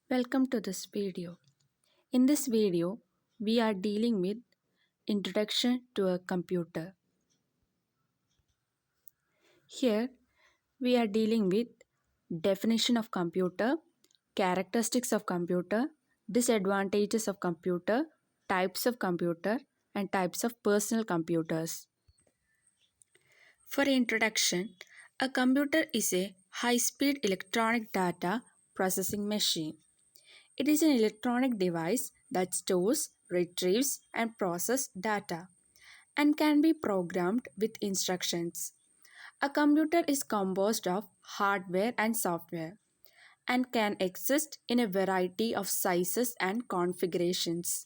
Welcome to this video. In this video, we are dealing with Introduction to a Computer. Here, we are dealing with definition of computer, characteristics of computer, disadvantages of computer, types of computer, and types of personal computers. For introduction, a computer is a high-speed electronic data processing machine. It is an electronic device that stores, retrieves, and processes data and can be programmed with instructions. A computer is composed of hardware and software and can exist in a variety of sizes and configurations.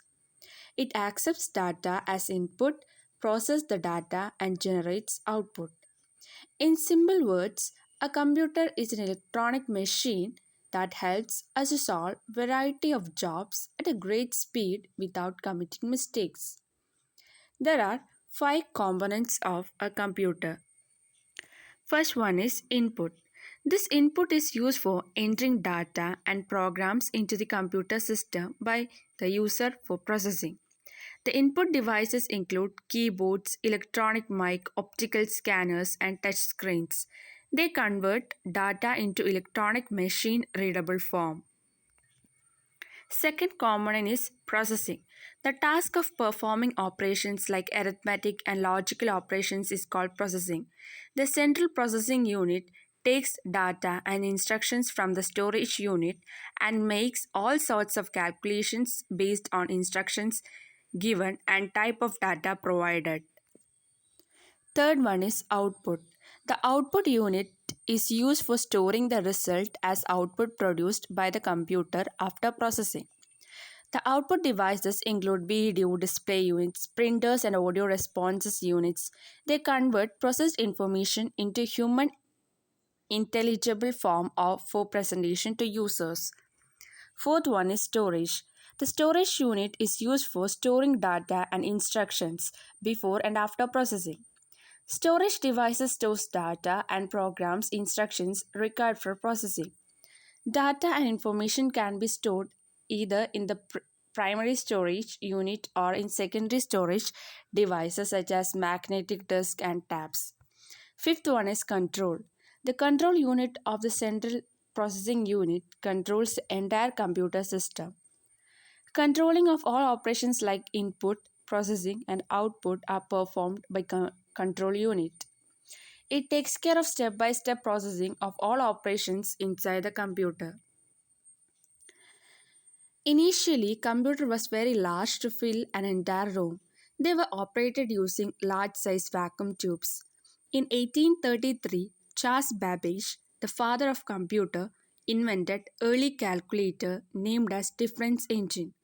It accepts data as input, processes the data, and generates output. In simple words, a computer is an electronic machine that helps us to solve variety of jobs at a great speed without committing mistakes. There are five components of a computer. First one is input. This input is used for entering data and programs into the computer system by the user for processing. The input devices include keyboards, electronic mic, optical scanners, and touch screens. They convert data into electronic machine readable form. Second component is processing. The task of performing operations like arithmetic and logical operations is called processing. The central processing unit takes data and instructions from the storage unit and makes all sorts of calculations based on instructions given and type of data provided. Third one is output. The output unit is used for storing the result as output produced by the computer after processing. The output devices include video display units, printers, and audio responses units. They convert processed information into human intelligible form or for presentation to users. Fourth one is storage. The storage unit is used for storing data and instructions before and after processing. Storage devices stores data and programs instructions required for processing. Data and information can be stored either in the primary storage unit or in secondary storage devices such as magnetic disk and tabs. Fifth one is control. The control unit of the central processing unit controls the entire computer system. Controlling of all operations like input, processing, and output are performed by control unit. It takes care of step-by-step processing of all operations inside the computer. Initially, computer was very large to fill an entire room. They were operated using large-sized vacuum tubes. In 1833, Charles Babbage, the father of computer, invented early calculator named as difference engine.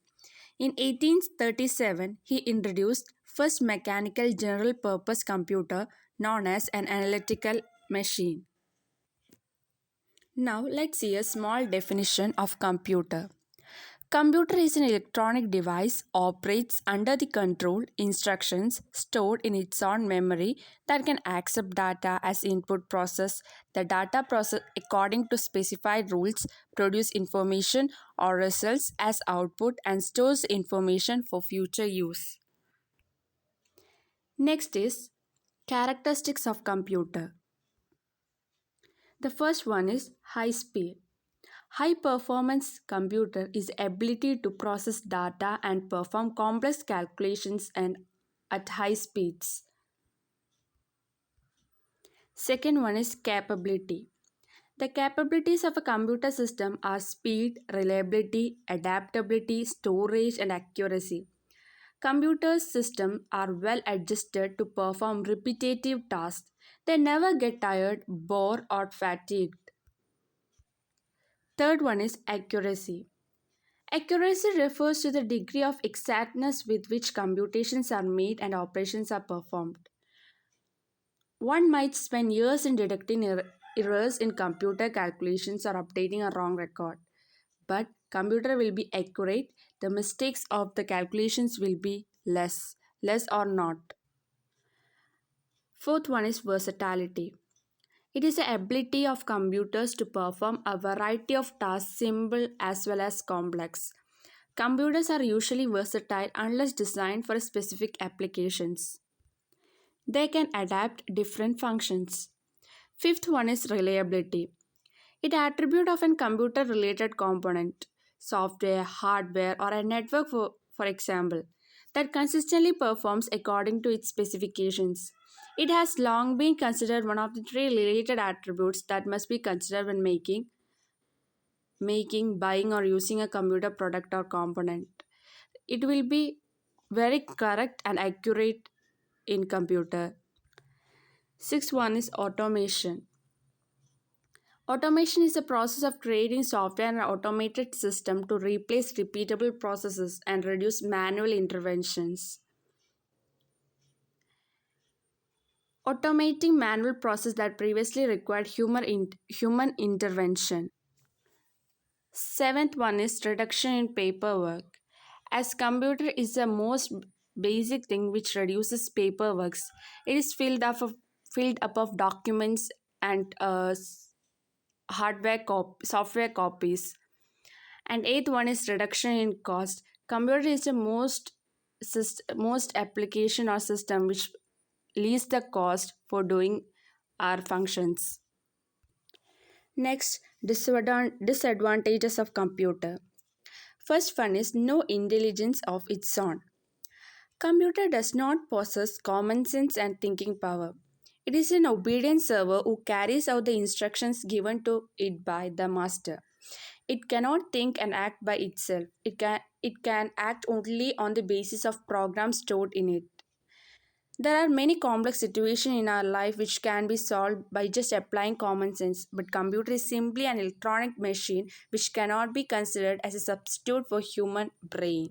In 1837, he introduced first mechanical general purpose computer known as an analytical machine. Now let's see a small definition of computer. Computer is an electronic device operates under the control instructions stored in its own memory that can accept data as input process. The data process according to specified rules produce information or results as output and stores information for future use. Next is characteristics of computer. The first one is high speed. High performance computer is ability to process data and perform complex calculations and at high speeds. Second one is capability. The capabilities of a computer system are speed, reliability, adaptability, storage, and accuracy. Computer systems are well adjusted to perform repetitive tasks. They never get tired, bored, or fatigued. Third one is accuracy. Accuracy refers to the degree of exactness with which computations are made and operations are performed. One might spend years in detecting errors in computer calculations or updating a wrong record, but computer will be accurate. The mistakes of the calculations will be less or not. Fourth one is versatility. It is the ability of computers to perform a variety of tasks, simple as well as complex. Computers are usually versatile unless designed for specific applications. They can adapt different functions. Fifth one is reliability. It attribute of a computer related component, software, hardware, or a network for example, that consistently performs according to its specifications. It has long been considered one of the three related attributes that must be considered when making, buying, or using a computer product or component. It will be very correct and accurate in computer. Sixth one is automation. Automation is the process of creating software and automated system to replace repeatable processes and reduce manual interventions. Automating manual process that previously required human intervention. Seventh one is reduction in paperwork. As computer is the most basic thing which reduces paperwork, it is filled up of documents and software copies. And eighth one is reduction in cost. Computer is the most application or system which least the cost for doing our functions. Next, disadvantages of computer. First one is no intelligence of its own. Computer does not possess common sense and thinking power. It is an obedient server who carries out the instructions given to it by the master. It cannot think and act by itself. It can act only on the basis of programs stored in it. There are many complex situations in our life which can be solved by just applying common sense, but computer is simply an electronic machine which cannot be considered as a substitute for human brain.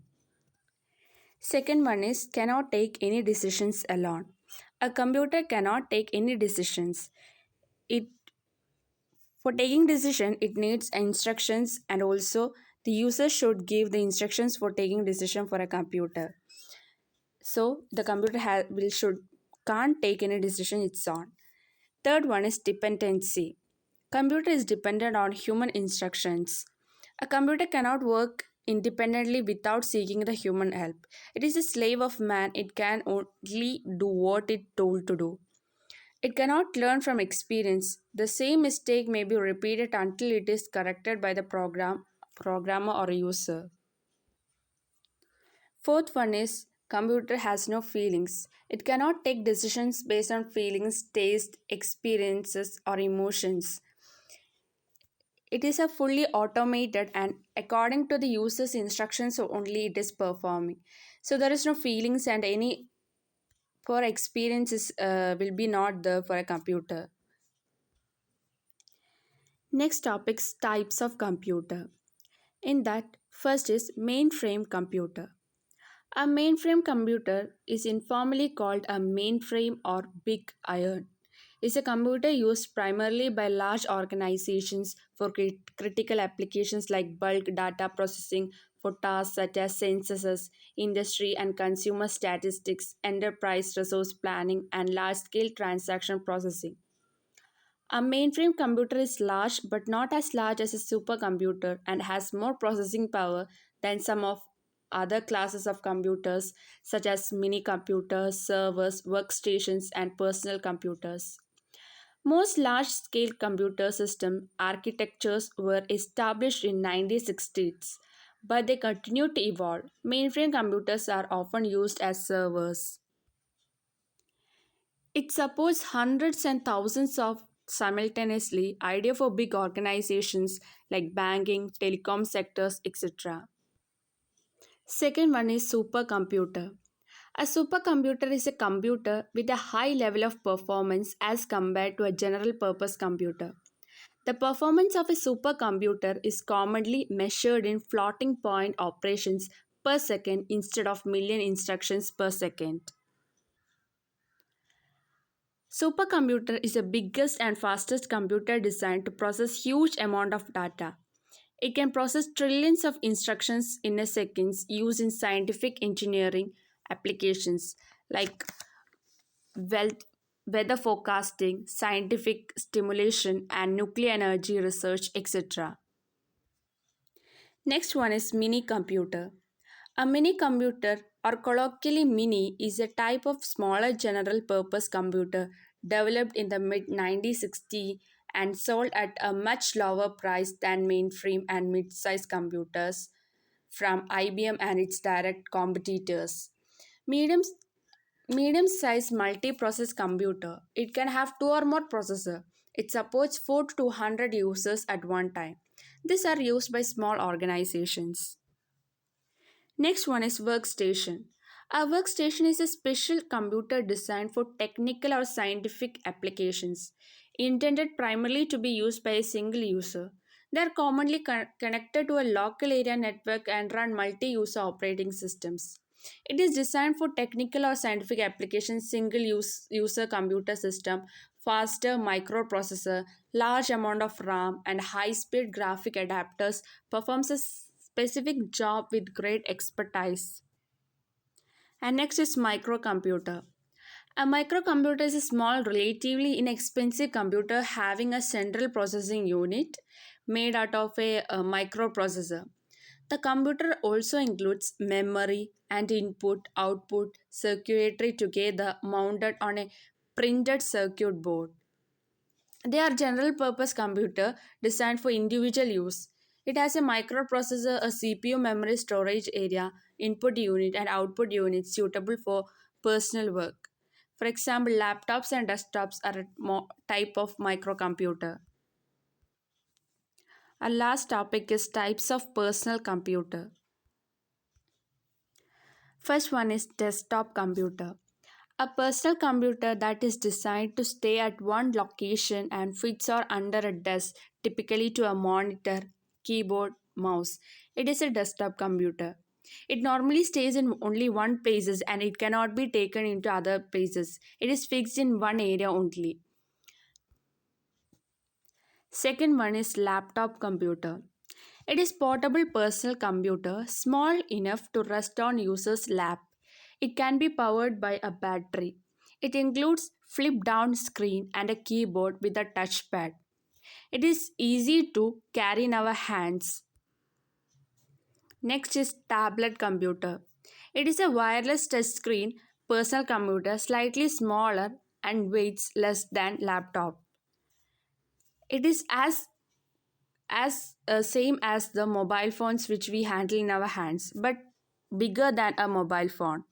Second one is cannot take any decisions alone. A computer cannot take any decisions. It For taking decision it needs instructions, and also the user should give the instructions for taking decision for a computer. So the computer will should can't take any decision its own. Third one is dependency. Computer is dependent on human instructions. A computer cannot work independently without seeking the human help. It is a slave of man. It can only do what it told to do. It cannot learn from experience. The same mistake may be repeated until it is corrected by the programmer or user. Fourth one is computer has no feelings. It cannot take decisions based on feelings, taste, experiences, or emotions. It is a fully automated and according to the user's instructions only it is performing. So there is no feelings and any for experiences will be not there for a computer. Next topics types of computer. In that first is mainframe computer. A mainframe computer is informally called a mainframe or big iron. Is a computer used primarily by large organizations for critical applications like bulk data processing for tasks such as censuses, industry and consumer statistics, enterprise resource planning, and large scale transaction processing. A mainframe computer is large but not as large as a supercomputer and has more processing power than some of other classes of computers such as mini computers, servers, workstations, and personal computers. Most large scale computer system architectures were established in 1960s, but they continue to evolve. Mainframe computers are often used as servers. It supports hundreds and thousands of simultaneously, ideal for big organizations like banking, telecom sectors, etc. Second one is supercomputer. A supercomputer is a computer with a high level of performance as compared to a general purpose computer. The performance of a supercomputer is commonly measured in floating point operations per second instead of million instructions per second. Supercomputer is the biggest and fastest computer designed to process huge amount of data. It can process trillions of instructions in a second used in scientific engineering applications like wealth. weather forecasting, scientific stimulation, and nuclear energy research, etc. Next one is mini computer. A mini computer, or colloquially mini, is a type of smaller general purpose computer developed in the mid 1960s and sold at a much lower price than mainframe and mid sized computers from IBM and its direct competitors. Medium Medium-sized multi-process computer. It can have two or more processors. It supports 4 to 200 users at one time. These are used by small organizations. Next one is workstation. A workstation is a special computer designed for technical or scientific applications, intended primarily to be used by a single user. They are commonly connected to a local area network and run multi-user operating systems. It is designed for technical or scientific applications, single use user computer system, faster microprocessor, large amount of RAM, and high-speed graphic adapters performs a specific job with great expertise. And next is microcomputer. A microcomputer is a small, relatively inexpensive computer having a central processing unit made out of a microprocessor. The computer also includes memory and input output circuitry together mounted on a printed circuit board. They are general purpose computer designed for individual use. It has a microprocessor, a CPU memory storage area, input unit and output unit suitable for personal work. For example, laptops and desktops are a type of microcomputer. Our last topic is types of personal computer. First one is desktop computer. A personal computer that is designed to stay at one location and fits or under a desk, typically to a monitor, keyboard, mouse. It is a desktop computer. It normally stays in only one places and it cannot be taken into other places. It is fixed in one area only. Second one is laptop computer. It is portable personal computer, small enough to rest on user's lap. It can be powered by a battery. It includes flip down screen and a keyboard with a touchpad. It is easy to carry in our hands. Next is tablet computer. It is a wireless touchscreen personal computer slightly smaller and weighs less than laptop. It is as same as the mobile phones which we handle in our hands but bigger than a mobile phone.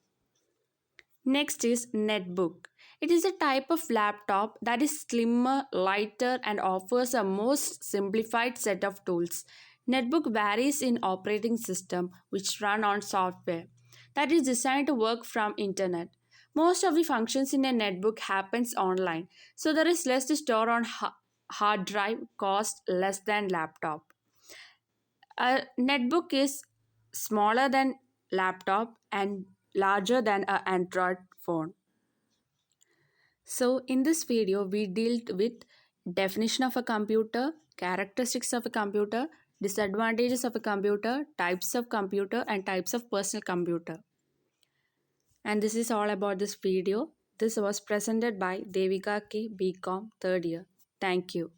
Next is netbook. It is a type of laptop that is slimmer, lighter and offers a most simplified set of tools. Netbook varies in operating system which run on software that is designed to work from internet. Most of the functions in a netbook happens online, so there is less to store on hard drive, cost less than laptop. A netbook is smaller than laptop and larger than an Android phone. So in this video we dealt with definition of a computer, characteristics of a computer, disadvantages of a computer, types of computer and types of personal computer. And this is all about this video. This was presented by Devika K. Bcom third year. Thank you.